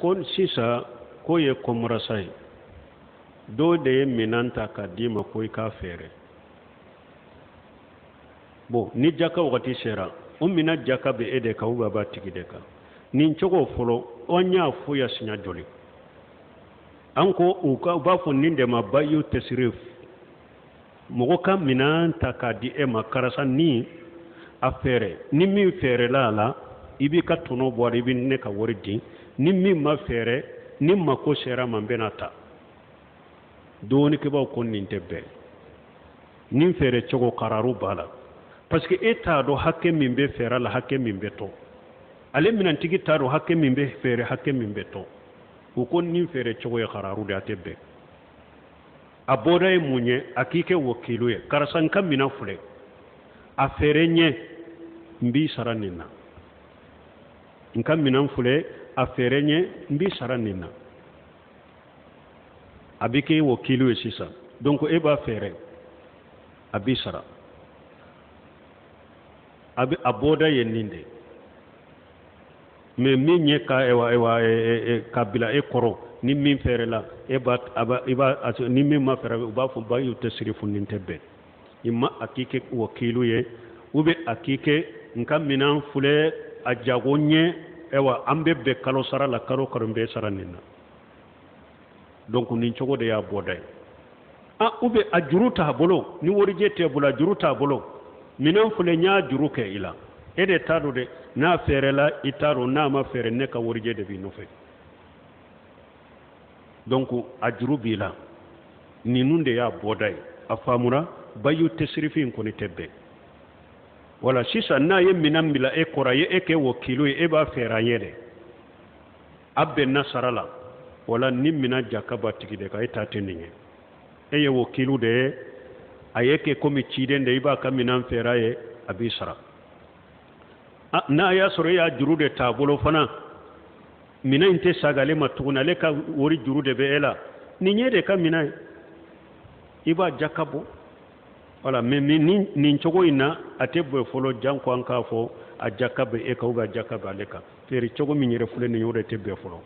ko sisa ko ye komrasai do de minanta kadima ko ka fere bo ni jaka wakati sera mina jaka be ede ka uba ba tigide ka nin chogo folo onya fu ya sinya joli anko uka ba fo ninde ma bayu tasrif mogo ka minanta kadi e makarasa ni afere ni mi fere la ibi ka tono bori ibi ne ka wori di ni mi ma fere ni ma ko sera man benata doni ke ba ko nin tebbe nin fere chogo qararu bala parce que eta do hakke min be fere la hakke min be to ale minan tigi taro hakke min be fere hakke min be to ko nin fere chogo ya qararu da tebbe aboda e munye akike wakilu ye karasan kam mina fule a fere nye mbi saranina nkam minan fule a fere nye mbi saranina abike wakilu ye sisa donc e ba fere abi sara abi aboda ye ninde me minye ka ewa kabila e koro ni min fere la e ba ni min ma fere ba fu ba yu tasrifu nin tebbe imma akike wakilu ye ube akike nkam minan fule a jagonye ewa ambe be kalo sara la karo be sara nina donc nin chogo de ya boday ube a juruta bolo ni wori jete bula juruta bolo minan fule nya juruke ila ede tado de na fere la itaro na ma fere ne ka wori jede bi no fe donc a jurubi la ni nunde ya boday a famura bayu tasrifin ko ni tebbe wala sisa na ye minan bila e koraye e ke wakilu e ba fera yede abbe nasarala wala ni mina jakaba tigide ka etate ninge e ye wakilu de ayeke komi ciden de iba ka minan fera ye abisara na ya soro ya jurude tabolo fana mina inte sagale matuna le ka wori jurude be ela ni nyede ka mina iba jakabo wala me ni chogo ina atebwe folo janko anka fo a jakabe e ka uga jakaba leka feri chogo minyere fule ni yore tebbe folo